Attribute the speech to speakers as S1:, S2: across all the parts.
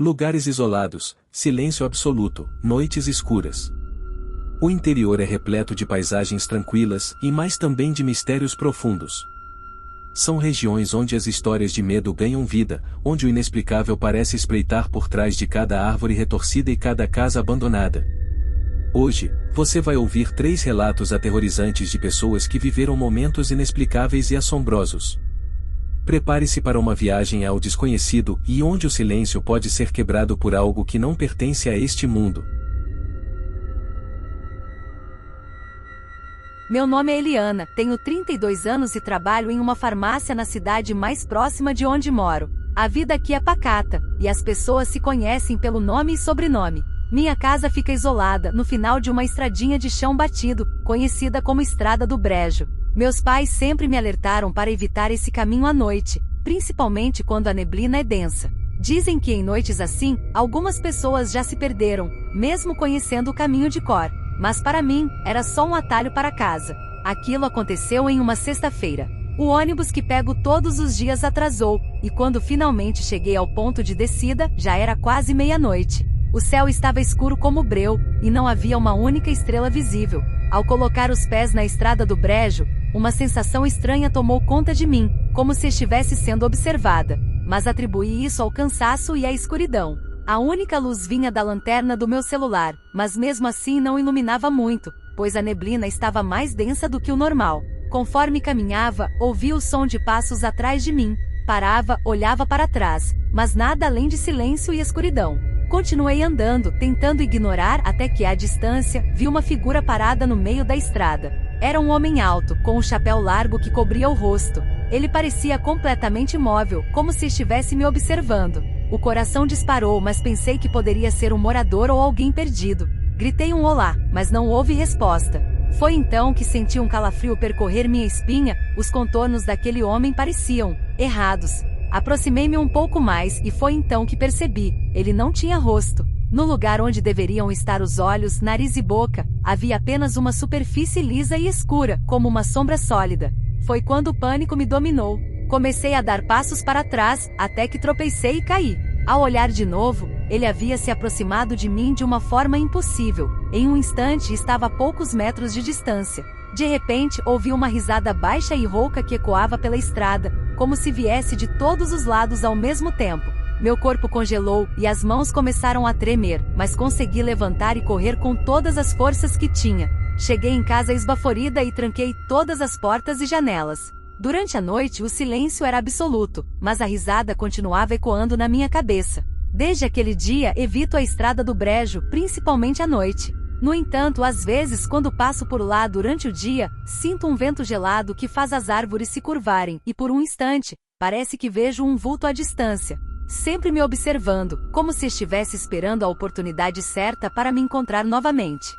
S1: Lugares isolados, silêncio absoluto, noites escuras. O interior é repleto de paisagens tranquilas, mas também de mistérios profundos. São regiões onde as histórias de medo ganham vida, onde o inexplicável parece espreitar por trás de cada árvore retorcida e cada casa abandonada. Hoje, você vai ouvir 3 relatos aterrorizantes de pessoas que viveram momentos inexplicáveis e assombrosos. Prepare-se para uma viagem ao desconhecido e onde o silêncio pode ser quebrado por algo que não pertence a este mundo.
S2: Meu nome é Eliana, tenho 32 anos e trabalho em uma farmácia na cidade mais próxima de onde moro. A vida aqui é pacata, e as pessoas se conhecem pelo nome e sobrenome. Minha casa fica isolada, no final de uma estradinha de chão batido, conhecida como Estrada do Brejo. Meus pais sempre me alertaram para evitar esse caminho à noite, principalmente quando a neblina é densa. Dizem que em noites assim, algumas pessoas já se perderam, mesmo conhecendo o caminho de cor. Mas para mim, era só um atalho para casa. Aquilo aconteceu em uma sexta-feira. O ônibus que pego todos os dias atrasou, e quando finalmente cheguei ao ponto de descida, já era quase meia-noite. O céu estava escuro como breu, e não havia uma única estrela visível. Ao colocar os pés na Estrada do Brejo, uma sensação estranha tomou conta de mim, como se estivesse sendo observada. Mas atribuí isso ao cansaço e à escuridão. A única luz vinha da lanterna do meu celular, mas mesmo assim não iluminava muito, pois a neblina estava mais densa do que o normal. Conforme caminhava, ouvi o som de passos atrás de mim. Parava, olhava para trás, mas nada além de silêncio e escuridão. Continuei andando, tentando ignorar até que, à distância, vi uma figura parada no meio da estrada. Era um homem alto, com um chapéu largo que cobria o rosto. Ele parecia completamente imóvel, como se estivesse me observando. O coração disparou, mas pensei que poderia ser um morador ou alguém perdido. Gritei um olá, mas não houve resposta. Foi então que senti um calafrio percorrer minha espinha. Os contornos daquele homem pareciam errados. Aproximei-me um pouco mais e foi então que percebi, ele não tinha rosto. No lugar onde deveriam estar os olhos, nariz e boca, havia apenas uma superfície lisa e escura, como uma sombra sólida. Foi quando o pânico me dominou. Comecei a dar passos para trás, até que tropecei e caí. Ao olhar de novo, ele havia se aproximado de mim de uma forma impossível. Em um instante estava a poucos metros de distância. De repente, ouvi uma risada baixa e rouca que ecoava pela estrada, como se viesse de todos os lados ao mesmo tempo. Meu corpo congelou e as mãos começaram a tremer, mas consegui levantar e correr com todas as forças que tinha. Cheguei em casa esbaforida e tranquei todas as portas e janelas. Durante a noite o silêncio era absoluto, mas a risada continuava ecoando na minha cabeça. Desde aquele dia evito a Estrada do Brejo, principalmente à noite. No entanto, às vezes quando passo por lá durante o dia, sinto um vento gelado que faz as árvores se curvarem, e por um instante, parece que vejo um vulto à distância, sempre me observando, como se estivesse esperando a oportunidade certa para me encontrar novamente.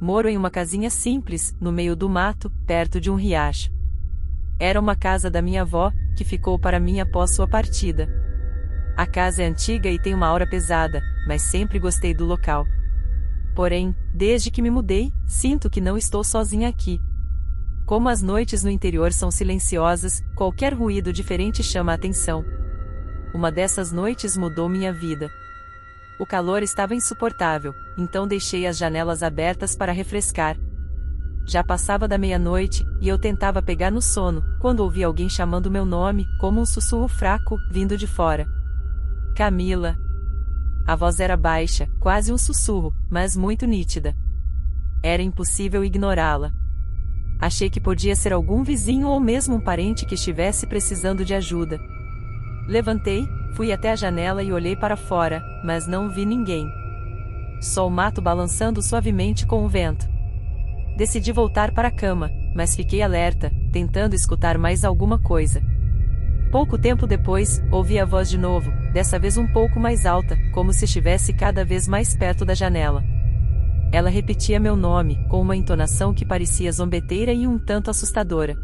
S3: Moro em uma casinha simples, no meio do mato, perto de um riacho. Era uma casa da minha avó, que ficou para mim após sua partida. A casa é antiga e tem uma aura pesada, mas sempre gostei do local. Porém, desde que me mudei, sinto que não estou sozinha aqui. Como as noites no interior são silenciosas, qualquer ruído diferente chama a atenção. Uma dessas noites mudou minha vida. O calor estava insuportável, então deixei as janelas abertas para refrescar. Já passava da meia-noite, e eu tentava pegar no sono, quando ouvi alguém chamando meu nome, como um sussurro fraco, vindo de fora. Camila. A voz era baixa, quase um sussurro, mas muito nítida. Era impossível ignorá-la. Achei que podia ser algum vizinho ou mesmo um parente que estivesse precisando de ajuda. Levantei, fui até a janela e olhei para fora, mas não vi ninguém. Só o mato balançando suavemente com o vento. Decidi voltar para a cama, mas fiquei alerta, tentando escutar mais alguma coisa. Pouco tempo depois, ouvi a voz de novo, dessa vez um pouco mais alta, como se estivesse cada vez mais perto da janela. Ela repetia meu nome, com uma entonação que parecia zombeteira e um tanto assustadora.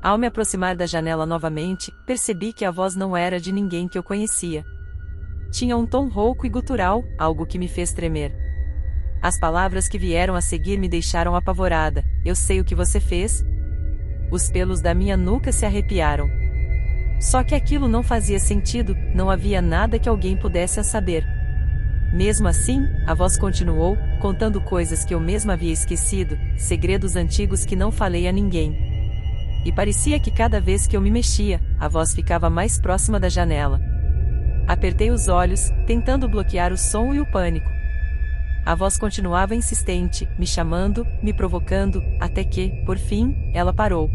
S3: Ao me aproximar da janela novamente, percebi que a voz não era de ninguém que eu conhecia. Tinha um tom rouco e gutural, algo que me fez tremer. As palavras que vieram a seguir me deixaram apavorada. Eu sei o que você fez? Os pelos da minha nuca se arrepiaram. Só que aquilo não fazia sentido, não havia nada que alguém pudesse saber. Mesmo assim, a voz continuou, contando coisas que eu mesma havia esquecido, segredos antigos que não falei a ninguém. E parecia que cada vez que eu me mexia, a voz ficava mais próxima da janela. Apertei os olhos, tentando bloquear o som e o pânico. A voz continuava insistente, me chamando, me provocando, até que, por fim, ela parou.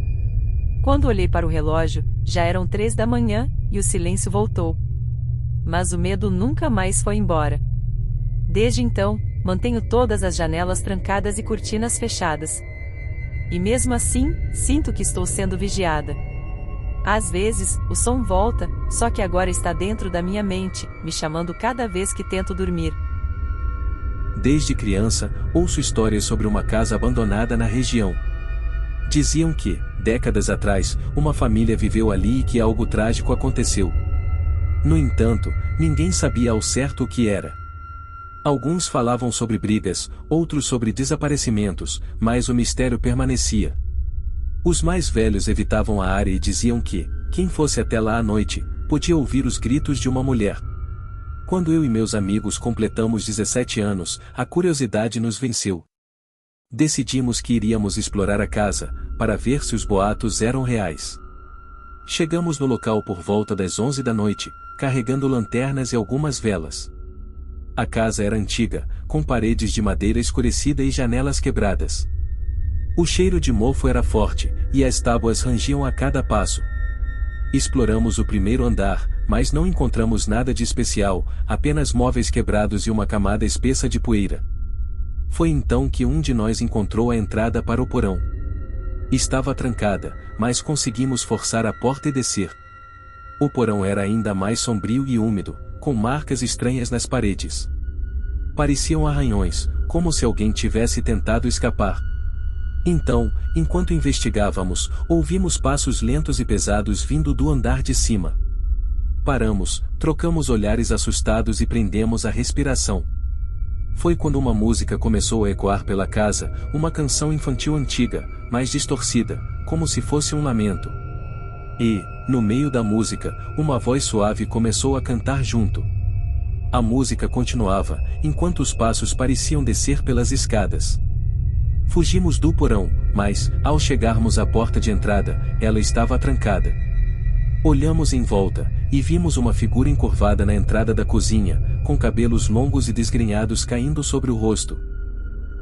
S3: Quando olhei para o relógio, já eram 3 da manhã, e o silêncio voltou. Mas o medo nunca mais foi embora. Desde então, mantenho todas as janelas trancadas e cortinas fechadas. E mesmo assim, sinto que estou sendo vigiada. Às vezes, o som volta, só que agora está dentro da minha mente, me chamando cada vez que tento dormir.
S1: Desde criança, ouço histórias sobre uma casa abandonada na região. Diziam que, décadas atrás, uma família viveu ali e que algo trágico aconteceu. No entanto, ninguém sabia ao certo o que era. Alguns falavam sobre brigas, outros sobre desaparecimentos, mas o mistério permanecia. Os mais velhos evitavam a área e diziam que, quem fosse até lá à noite, podia ouvir os gritos de uma mulher. Quando eu e meus amigos completamos 17 anos, a curiosidade nos venceu. Decidimos que iríamos explorar a casa, para ver se os boatos eram reais. Chegamos no local por volta das 11 da noite, carregando lanternas e algumas velas. A casa era antiga, com paredes de madeira escurecida e janelas quebradas. O cheiro de mofo era forte, e as tábuas rangiam a cada passo. Exploramos o primeiro andar, mas não encontramos nada de especial, apenas móveis quebrados e uma camada espessa de poeira. Foi então que um de nós encontrou a entrada para o porão. Estava trancada, mas conseguimos forçar a porta e descer. O porão era ainda mais sombrio e úmido, com marcas estranhas nas paredes. Pareciam arranhões, como se alguém tivesse tentado escapar. Então, enquanto investigávamos, ouvimos passos lentos e pesados vindo do andar de cima. Paramos, trocamos olhares assustados e prendemos a respiração. Foi quando uma música começou a ecoar pela casa, uma canção infantil antiga, mas distorcida, como se fosse um lamento. E, no meio da música, uma voz suave começou a cantar junto. A música continuava, enquanto os passos pareciam descer pelas escadas. Fugimos do porão, mas, ao chegarmos à porta de entrada, ela estava trancada. Olhamos em volta, e vimos uma figura encurvada na entrada da cozinha, com cabelos longos e desgrenhados caindo sobre o rosto.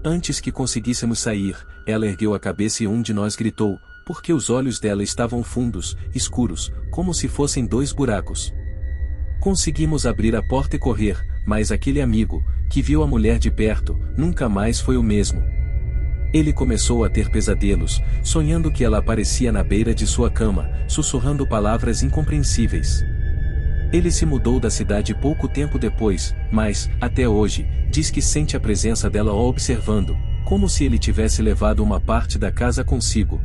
S1: Antes que conseguíssemos sair, ela ergueu a cabeça e um de nós gritou, porque os olhos dela estavam fundos, escuros, como se fossem 2 buracos. Conseguimos abrir a porta e correr, mas aquele amigo, que viu a mulher de perto, nunca mais foi o mesmo. Ele começou a ter pesadelos, sonhando que ela aparecia na beira de sua cama, sussurrando palavras incompreensíveis. Ele se mudou da cidade pouco tempo depois, mas, até hoje, diz que sente a presença dela o observando, como se ele tivesse levado uma parte da casa consigo.